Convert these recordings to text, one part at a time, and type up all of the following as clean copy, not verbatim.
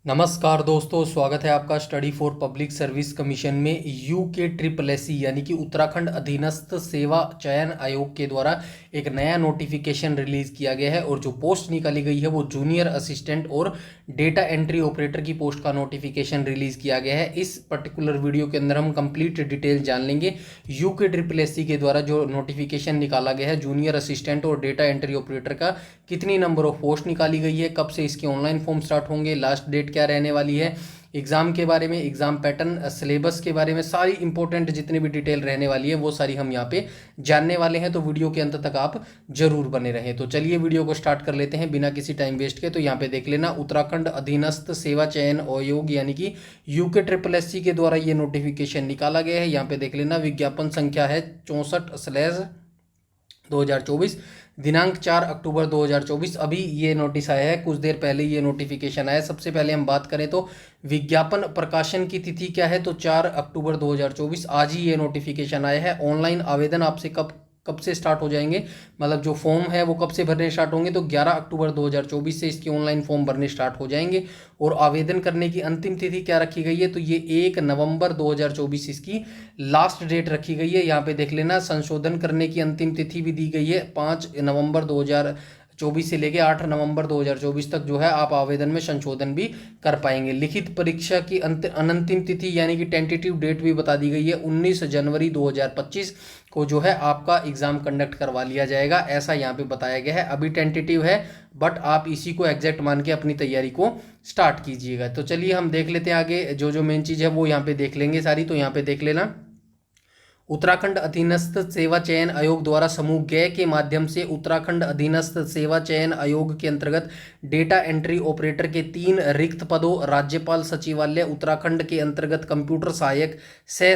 नमस्कार दोस्तों, स्वागत है आपका study for public service commission में। UKSSC यानी कि उत्तराखंड अधीनस्थ सेवा चयन आयोग के द्वारा एक नया नोटिफिकेशन रिलीज किया गया है और जो पोस्ट निकाली गई है वो जूनियर असिस्टेंट और डेटा एंट्री ऑपरेटर की पोस्ट का नोटिफिकेशन रिलीज किया गया है। इस पर्टिकुलर वीडियो के अंदर हम कंप्लीट डिटेल जान लेंगे। UKSSC के द्वारा जो नोटिफिकेशन निकाला गया है जूनियर असिस्टेंट और डेटा एंट्री ऑपरेटर का, कितनी नंबर ऑफ पोस्ट निकाली गई है, कब से इसके ऑनलाइन फॉर्म स्टार्ट होंगे, लास्ट डेट क्या रहने वाली है, एग्जाम के बारे में, एग्जाम पैटर्न, सिलेबस के बारे में सारी इंपॉर्टेंट जितनी भी डिटेल रहने वाली है वो सारी हम यहाँ पे जानने वाले हैं। तो वीडियो के अंत तक आप जरूर बने रहें। तो चलिए वीडियो को स्टार्ट कर लेते हैं बिना किसी टाइम वेस्ट के। तो यहाँ पे देख लेना, उत्तराखंड अधीनस्थ सेवा चयन आयोग यानी कि UKSSC के द्वारा ये नोटिफिकेशन निकाला गया है। यहाँ पे देख लेना, विज्ञापन संख्या है 64/2024, दिनांक 4 अक्टूबर 2024। अभी ये नोटिस आया है, कुछ देर पहले ये नोटिफिकेशन आया। सबसे पहले हम बात करें तो विज्ञापन प्रकाशन की तिथि क्या है, तो 4 अक्टूबर 2024 आज ही ये नोटिफिकेशन आया है। ऑनलाइन आवेदन आपसे कब कब से स्टार्ट हो जाएंगे, मतलब जो फॉर्म है वो कब से भरने स्टार्ट होंगे, तो 11 अक्टूबर 2024 से इसके ऑनलाइन फॉर्म भरने स्टार्ट हो जाएंगे। और आवेदन करने की अंतिम तिथि क्या रखी गई है, तो ये 1 नवंबर 2024 इसकी लास्ट डेट रखी गई है। यहाँ पे देख लेना, संशोधन करने की अंतिम तिथि भी दी गई है 5 नवंबर 2024 से लेके 8 नवंबर 2024 तक जो है आप आवेदन में संशोधन भी कर पाएंगे। लिखित परीक्षा की अंतिम तिथि यानी कि टेंटेटिव डेट भी बता दी गई है, 19 जनवरी 2025 को जो है आपका एग्जाम कंडक्ट करवा लिया जाएगा, ऐसा यहाँ पे बताया गया है। अभी टेंटेटिव है बट आप इसी को एग्जैक्ट मान के अपनी तैयारी को स्टार्ट कीजिएगा। तो चलिए हम देख लेते हैं आगे, जो जो मेन चीज़ है वो यहाँ पे देख लेंगे सारी। तो यहाँ पे देख लेना, उत्तराखंड अधीनस्थ सेवा चयन आयोग द्वारा समूह ग के माध्यम से उत्तराखंड अधीनस्थ सेवा चयन आयोग के अंतर्गत डेटा एंट्री ऑपरेटर के 3 रिक्त पदों, राज्यपाल सचिवालय उत्तराखंड के अंतर्गत कंप्यूटर सहायक सह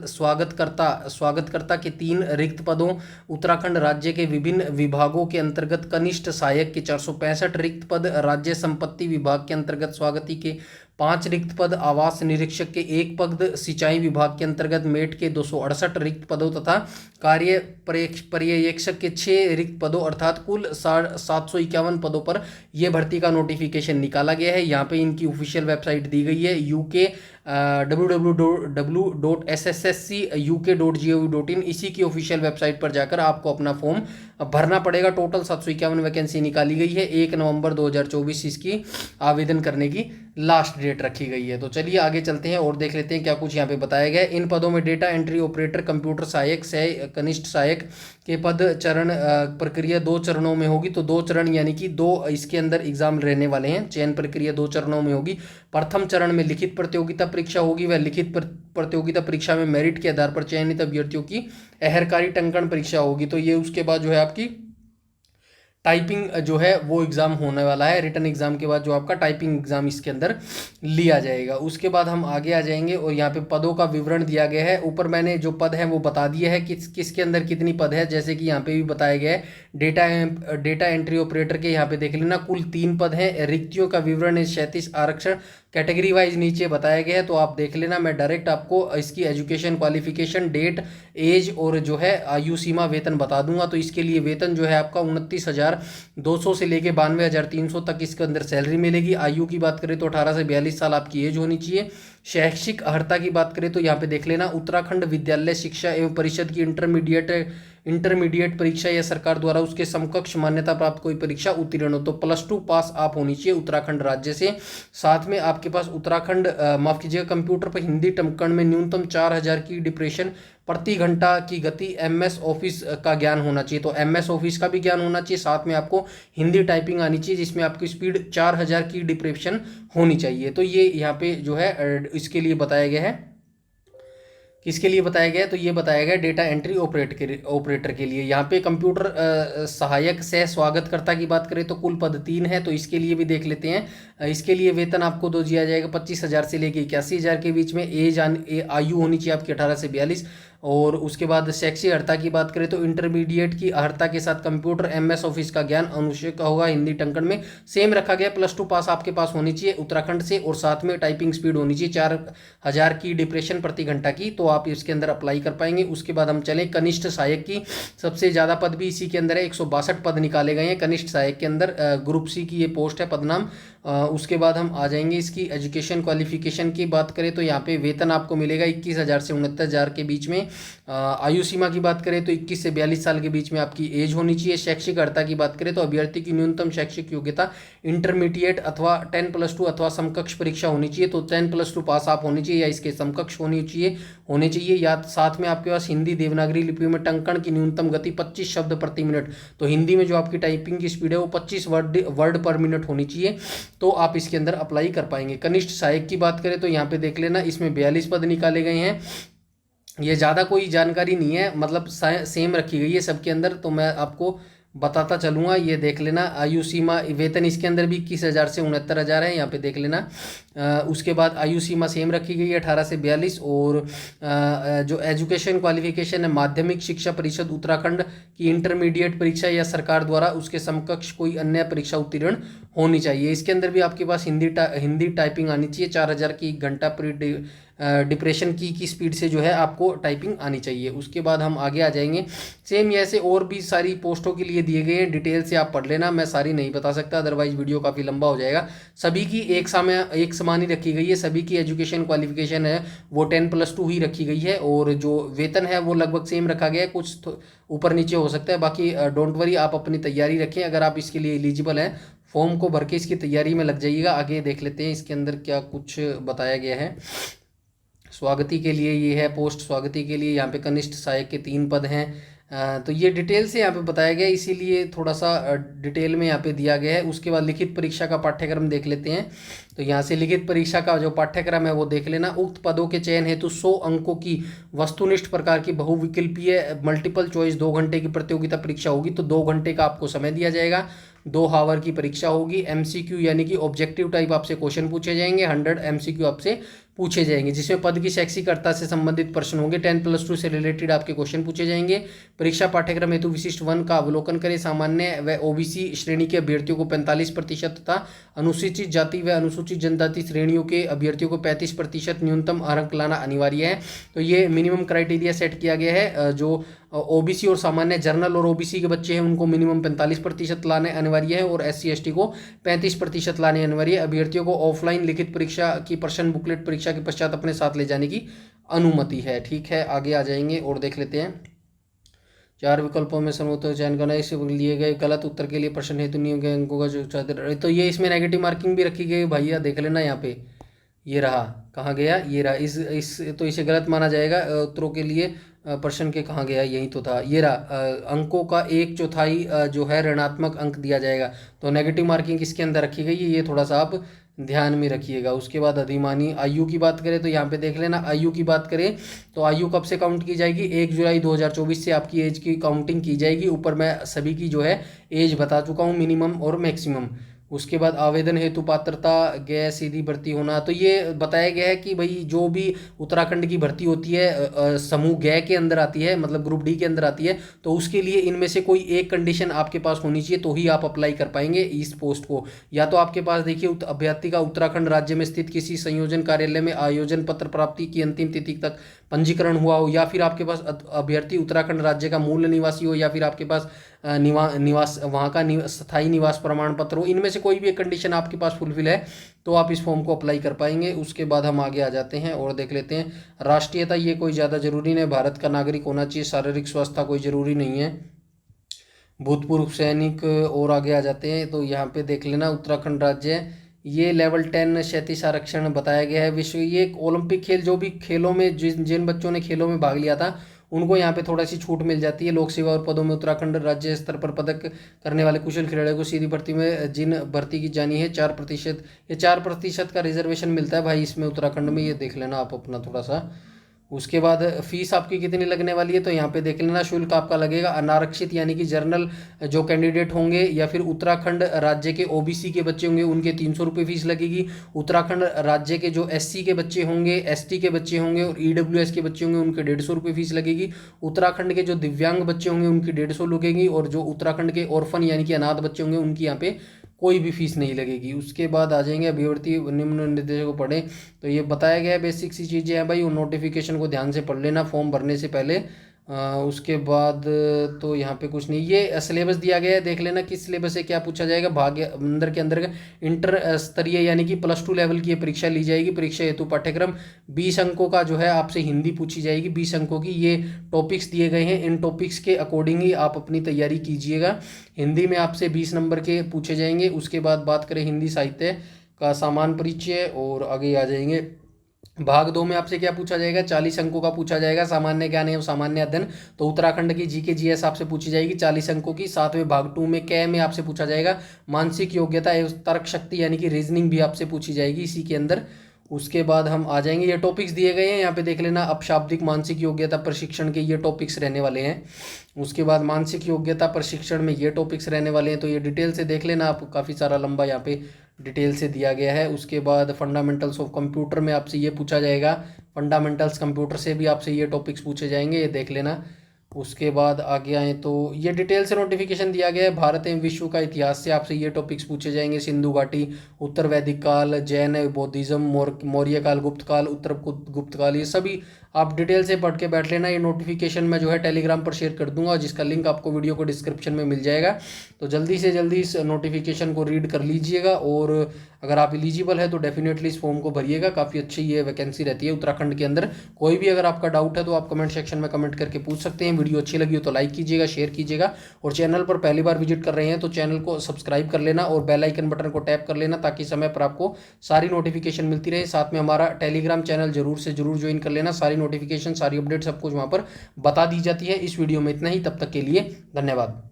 स्वागतकर्ता के 3 रिक्त पदों, उत्तराखंड राज्य के विभिन्न विभागों के अंतर्गत कनिष्ठ सहायक के 465 रिक्त पद, राज्य संपत्ति विभाग के अंतर्गत स्वागती के 5 रिक्त पद, आवास निरीक्षक के 1 पद, सिंचाई विभाग के अंतर्गत मेट के 268 रिक्त पदों तथा कार्य पर्यवेक्षक के 6 रिक्त पदों, अर्थात कुल 751 पदों पर यह भर्ती का नोटिफिकेशन निकाला गया है। यहाँ पे इनकी ऑफिशियल वेबसाइट दी गई है, UK www.sscuk.gov.in। इसी की ऑफिशियल वेबसाइट पर जाकर आपको अपना फॉर्म भरना पड़ेगा। टोटल 751 वैकेंसी निकाली गई है। 1 नवंबर 2024 इसकी आवेदन करने की लास्ट डेट रखी गई है। तो चलिए आगे चलते हैं और देख लेते हैं क्या कुछ यहाँ पे बताया गया है। इन पदों में डेटा एंट्री ऑपरेटर, कंप्यूटर सहायक, सह कनिष्ठ सहायक के पद चरण प्रक्रिया 2 चरणों में होगी। तो 2 चरण यानी कि 2 इसके अंदर एग्जाम रहने वाले हैं। चयन प्रक्रिया 2 चरणों में होगी। प्रथम चरण में लिखित प्रतियोगिता परीक्षा होगी। वह लिखित प्रतियोगिता परीक्षा में मेरिट के आधार पर चयनित अभ्यर्थियों की अहरकारी टंकण परीक्षा होगी। तो ये उसके बाद जो है आपकी टाइपिंग जो है वो एग्ज़ाम होने वाला है। रिटन एग्ज़ाम के बाद जो आपका टाइपिंग एग्ज़ाम इसके अंदर लिया जाएगा। उसके बाद हम आगे आ जाएंगे और यहाँ पे पदों का विवरण दिया गया है। ऊपर मैंने जो पद है वो बता दिया है कि किसके अंदर कितनी पद है, जैसे कि यहाँ पे भी बताया गया है। डेटा एंट्री ऑपरेटर के यहाँ पे देख लेना, कुल 3 पद हैं। रिक्तियों का विवरण है 37 आरक्षण कैटेगरी वाइज नीचे बताया गया है, तो आप देख लेना। मैं डायरेक्ट आपको इसकी एजुकेशन क्वालिफिकेशन, डेट, एज और जो है आयु सीमा, वेतन बता दूंगा। तो इसके लिए वेतन जो है आपका 29,200 से लेके 92,300 तक इसके अंदर सैलरी मिलेगी। आयु की बात करें तो 18 से 42 साल आपकी एज होनी चाहिए। शैक्षिक अर्हता की बात करें तो यहाँ पे देख लेना, उत्तराखंड विद्यालय शिक्षा एवं परिषद की इंटरमीडिएट परीक्षा या सरकार द्वारा उसके समकक्ष मान्यता प्राप्त कोई परीक्षा उत्तीर्ण हो, तो +2 पास आप होनी चाहिए उत्तराखंड राज्य से। साथ में आपके पास उत्तराखंड माफ कीजिएगा, कंप्यूटर पर हिंदी टंकण में न्यूनतम 4000 की डिप्रेशन प्रति घंटा की गति, MS ऑफिस का ज्ञान होना चाहिए। तो MS ऑफिस का भी ज्ञान होना चाहिए। साथ में आपको हिंदी टाइपिंग आनी चाहिए जिसमें आपकी स्पीड 4000 की डिप्रेशन होनी चाहिए। तो ये यहाँ पे जो है इसके लिए बताया गया है। किसके लिए बताया गया है, तो ये बताया गया डेटा एंट्री ऑपरेटर के लिए। यहाँ पे कंप्यूटर सहायक सह स्वागतकर्ता की बात करें तो कुल पद 3 है, तो इसके लिए भी देख लेते हैं। इसके लिए वेतन आपको दिया जाएगा 25,000 से लेकर 81,000 के बीच में। आयु होनी चाहिए आपकी 18 से 42 और उसके बाद शैक्षिक अर्हता की बात करें तो इंटरमीडिएट की अर्हता के साथ कंप्यूटर MS ऑफिस का ज्ञान आवश्यक होगा। हिंदी टंकण में सेम रखा गया, +2 पास आपके पास होनी चाहिए उत्तराखंड से, और साथ में टाइपिंग स्पीड होनी चाहिए 4000 की डिप्रेशन प्रति घंटा की, तो आप इसके अंदर अप्लाई कर पाएंगे। उसके बाद हम चलें कनिष्ठ सहायक की, सबसे ज़्यादा पद भी इसी के अंदर है, 162 पद निकाले गए हैं कनिष्ठ सहायक के अंदर, ग्रुप C की ये पोस्ट है, पदनाम। उसके बाद हम आ जाएंगे इसकी एजुकेशन क्वालिफिकेशन की बात करें तो यहाँ पे वेतन आपको मिलेगा 21,000 से 69,000 के बीच में। आयु सीमा की बात करें तो 21 से 42 साल के बीच में आपकी एज होनी चाहिए। शैक्षिक अर्हता की बात करें तो अभ्यर्थी की न्यूनतम शैक्षिक योग्यता इंटरमीडिएट अथवा 10+2 अथवा समकक्ष परीक्षा होनी चाहिए, तो 10+2 पास आप होनी चाहिए या इसके समकक्ष होने चाहिए या साथ में आपके पास हिंदी देवनागरी लिपि में टंकण की न्यूनतम गति 25 शब्द प्रति मिनट, तो हिंदी में जो आपकी टाइपिंग की स्पीड है वो 25 वर्ड पर मिनट होनी चाहिए, तो आप इसके अंदर अप्लाई कर पाएंगे। कनिष्ठ सहायक की बात करें तो यहाँ पे देख लेना, इसमें 42 पद निकाले गए हैं। ये ज़्यादा कोई जानकारी नहीं है, मतलब सेम रखी गई है सबके अंदर, तो मैं आपको बताता चलूँगा, ये देख लेना। आयु सीमा वेतन इसके अंदर भी 21,000 से 69,000 है, यहाँ पे देख लेना। उसके बाद आयु सीमा सेम रखी गई है 18 से 42, और जो एजुकेशन क्वालिफिकेशन है माध्यमिक शिक्षा परिषद उत्तराखंड की इंटरमीडिएट परीक्षा या सरकार द्वारा उसके समकक्ष कोई अन्य परीक्षा उत्तीर्ण होनी चाहिए। इसके अंदर भी आपके पास हिंदी टाइपिंग आनी चाहिए, 4000 की घंटा पर डिप्रेशन की स्पीड से जो है आपको टाइपिंग आनी चाहिए। उसके बाद हम आगे आ जाएंगे, सेम ऐसे और भी सारी पोस्टों के लिए दिए गए हैं, डिटेल से आप पढ़ लेना, मैं सारी नहीं बता सकता अदरवाइज वीडियो काफ़ी लंबा हो जाएगा। सभी की एक समान ही रखी गई है, सभी की एजुकेशन क्वालिफिकेशन है वो 10+2 ही रखी गई है, और जो वेतन है वो लगभग सेम रखा गया है, कुछ ऊपर नीचे हो सकता है, बाकी डोंट वरी, आप अपनी तैयारी रखें। अगर आप इसके लिए एलिजिबल हैं फॉर्म को भर के इसकी तैयारी में लग जाइएगा। आगे देख लेते हैं इसके अंदर क्या कुछ बताया गया है। स्वागती के लिए ये है पोस्ट, स्वागती के लिए यहाँ पे कनिष्ठ सहायक के 3 पद हैं, तो ये डिटेल से यहाँ पे बताया गया है, इसीलिए थोड़ा सा डिटेल में यहाँ पे दिया गया है। उसके बाद लिखित परीक्षा का पाठ्यक्रम देख लेते हैं, तो यहाँ से लिखित परीक्षा का जो पाठ्यक्रम है वो देख लेना। उक्त पदों के चयन हेतु 100 अंकों की वस्तुनिष्ठ प्रकार की बहुविकल्पीय मल्टीपल चॉइस 2 घंटे की प्रतियोगिता परीक्षा होगी, तो 2 घंटे का आपको समय दिया जाएगा, 2 हावर की परीक्षा होगी। MCQ यानी कि ऑब्जेक्टिव टाइप आपसे क्वेश्चन पूछे जाएंगे, 100 MCQ आपसे पूछे जाएंगे, जिसमें पद की शैक्षिक अर्हता से संबंधित प्रश्न होंगे, 10+2 से रिलेटेड आपके क्वेश्चन पूछे जाएंगे। परीक्षा पाठ्यक्रम हेतु विशिष्ट 1 का अवलोकन करें। सामान्य व OBC श्रेणी के अभ्यर्थियों को 45% तथा अनुसूचित जाति व अनुसूचित जनजाति श्रेणियों के अभ्यर्थियों को 35% न्यूनतम अंक लाना अनिवार्य है। तो ये मिनिमम क्राइटेरिया सेट किया गया है, जो OBC और सामान्य जर्नल और OBC के बच्चे हैं उनको मिनिमम 45% लाने अनिवार्य है, और SC ST को 35% लाने अनिवार्य है। अभ्यर्थियों को ऑफलाइन लिखित परीक्षा की प्रश्न बुकलेट परीक्षा के पश्चात अपने साथ ले जाने की अनुमति है। ठीक है, आगे आ जाएंगे और देख लेते हैं। 4 विकल्पों में सर्वोत्तम चयन करना, इसे लिए गए गलत उत्तर के लिए प्रश्न हेतु नियम के अंकों का जो, तो ये इसमें नेगेटिव मार्किंग भी रखी गई भैया, देख लेना यहाँ पे, ये रहा, कहाँ गया, ये रहा, इस तो इसे गलत माना जाएगा उत्तरों के लिए। प्रश्न के कहाँ गया, यही तो था, ये रहा, अंकों का 1/4 जो है ऋणात्मक अंक दिया जाएगा, तो नेगेटिव मार्किंग इसके अंदर रखी गई है, ये थोड़ा सा आप ध्यान में रखिएगा। उसके बाद अधिमानी आयु की बात करें तो यहाँ पे देख लेना, आयु की बात करें तो आयु कब से काउंट की जाएगी, 1 जुलाई 2024 से आपकी एज की काउंटिंग की जाएगी। ऊपर मैं सभी की जो है एज बता चुका हूँ, मिनिमम और मैक्सिमम। उसके बाद आवेदन हेतु पात्रता गैर सीधी भर्ती होना, तो ये बताया गया है कि भाई जो भी उत्तराखंड की भर्ती होती है समूह गै के अंदर आती है, मतलब ग्रुप D के अंदर आती है, तो उसके लिए इनमें से कोई एक कंडीशन आपके पास होनी चाहिए, तो ही आप अप्लाई कर पाएंगे इस पोस्ट को। या तो आपके पास देखिए अभ्यर्थी का उत्तराखंड राज्य में स्थित किसी संयोजन कार्यालय में आयोजन पत्र प्राप्ति की अंतिम तिथि तक पंजीकरण हुआ हो, या फिर आपके पास अभ्यर्थी उत्तराखंड राज्य का मूल निवासी हो, या फिर आपके पास निवास वहाँ का स्थायी निवास प्रमाण पत्र हो। इनमें से कोई भी एक कंडीशन आपके पास फुलफिल है तो आप इस फॉर्म को अप्लाई कर पाएंगे। उसके बाद हम आगे आ जाते हैं और देख लेते हैं राष्ट्रीयता, ये कोई ज़्यादा जरूरी नहीं, भारत का नागरिक होना चाहिए। शारीरिक स्वास्थ्य कोई ज़रूरी नहीं है, भूतपूर्व सैनिक। और आगे आ जाते हैं तो यहाँ पे देख लेना उत्तराखंड राज्य, ये लेवल 10 क्षैतिज आरक्षण बताया गया है। विश्व ये ओलंपिक खेल, जो भी खेलों में जिन बच्चों ने खेलों में भाग लिया था उनको यहाँ पे थोड़ा सी छूट मिल जाती है। लोक सेवा और पदों में उत्तराखंड राज्य स्तर पर पदक करने वाले कुशल खिलाड़ियों को सीधी भर्ती में जिन भर्ती की जानी है 4%, ये 4% का रिजर्वेशन मिलता है भाई इसमें उत्तराखंड में, ये देख लेना आप अपना थोड़ा सा। उसके बाद फीस आपकी कितनी लगने वाली है, तो यहाँ पे देख लेना। शुल्क आपका लगेगा अनारक्षित यानी कि जनरल जो कैंडिडेट होंगे या फिर उत्तराखंड राज्य के ओबीसी के बच्चे होंगे उनके 300 रुपये फीस लगेगी। उत्तराखंड राज्य के जो एससी के बच्चे होंगे, एसटी के बच्चे होंगे और ईडब्ल्यूएस के बच्चे होंगे उनके 150 रुपये फीस लगेगी। उत्तराखंड के जो दिव्यांग बच्चे होंगे उनकी 150 लगेगी और जो उत्तराखंड के ऑर्फन यानी कि अनाथ बच्चे होंगे उनकी यहाँ पे कोई भी फीस नहीं लगेगी। उसके बाद आ जाएंगे अभिवर्ती निम्न निर्देशों को पढ़ें, तो ये बताया गया है बेसिक सी चीज़ें हैं भाई। उन नोटिफिकेशन को ध्यान से पढ़ लेना फॉर्म भरने से पहले। उसके बाद तो यहाँ पे कुछ नहीं, ये सिलेबस दिया गया है, देख लेना किस सिलेबस से क्या पूछा जाएगा। भाग्य अंदर के अंदर इंटर स्तरीय यानी कि +2 लेवल की ये परीक्षा ली जाएगी। परीक्षा हेतु पाठ्यक्रम 20 अंकों का जो है आपसे हिंदी पूछी जाएगी। 20 अंकों की ये टॉपिक्स दिए गए हैं, इन टॉपिक्स के अकॉर्डिंग ही आप अपनी तैयारी कीजिएगा। हिंदी में आपसे 20 नंबर के पूछे जाएंगे। उसके बाद बात करें हिंदी साहित्य का सामान्य परिचय और आगे आ जाएंगे। भाग 2 में आपसे क्या पूछा जाएगा, 40 अंकों का पूछा जाएगा सामान्य ज्ञान एवं सामान्य अध्ययन, तो उत्तराखंड की जीके जीएस आपसे पूछी जाएगी 40 अंकों की। साथ में भाग 2 में कै में आपसे पूछा जाएगा मानसिक योग्यता एवं तर्क शक्ति यानी कि रीजनिंग भी आपसे पूछी जाएगी इसी के अंदर। उसके बाद हम आ जाएंगे, ये टॉपिक्स दिए गए हैं यहाँ पे देख लेना। अपशाब्दिक मानसिक योग्यता प्रशिक्षण के ये टॉपिक्स रहने वाले हैं। उसके बाद मानसिक योग्यता प्रशिक्षण में ये टॉपिक्स रहने वाले हैं, तो ये डिटेल से देख लेना आप, काफ़ी सारा लंबा यहाँ पे डिटेल से दिया गया है। उसके बाद फंडामेंटल्स ऑफ कंप्यूटर में आपसे ये पूछा जाएगा, फंडामेंटल्स कंप्यूटर से भी आपसे ये टॉपिक्स पूछे जाएंगे, ये देख लेना। उसके बाद आगे आए तो ये डिटेल से नोटिफिकेशन दिया गया है। भारत एवं विश्व का इतिहास से आपसे ये टॉपिक्स पूछे जाएंगे। सिंधु घाटी, उत्तर वैदिक काल, जैन बौद्धिज्म, मौर्य काल, गुप्त काल, उत्तर गुप्त काल, ये सभी आप डिटेल से पढ़ के बैठ लेना। ये नोटिफिकेशन मैं जो है टेलीग्राम पर शेयर कर दूंगा जिसका लिंक आपको वीडियो को डिस्क्रिप्शन में मिल जाएगा। तो जल्दी से जल्दी इस नोटिफिकेशन को रीड कर लीजिएगा और अगर आप एलिजिबल है तो डेफिनेटली इस फॉर्म को भरिएगा। काफ़ी अच्छी ये वैकेंसी रहती है उत्तराखंड के अंदर। कोई भी अगर आपका डाउट है तो आप कमेंट सेक्शन में कमेंट करके पूछ सकते हैं। वीडियो अच्छी लगी हो तो लाइक कीजिएगा, शेयर कीजिएगा और चैनल पर पहली बार विजिट कर रहे हैं तो चैनल को सब्सक्राइब कर लेना और बेल आइकन बटन को टैप कर लेना ताकि समय पर आपको सारी नोटिफिकेशन मिलती रहे। साथ में हमारा टेलीग्राम चैनल जरूर से जरूर ज्वाइन कर लेना, सारी नोटिफिकेशन सारी अपडेट सब कुछ वहाँ पर बता दी जाती है। इस वीडियो में इतना ही, तब तक के लिए धन्यवाद।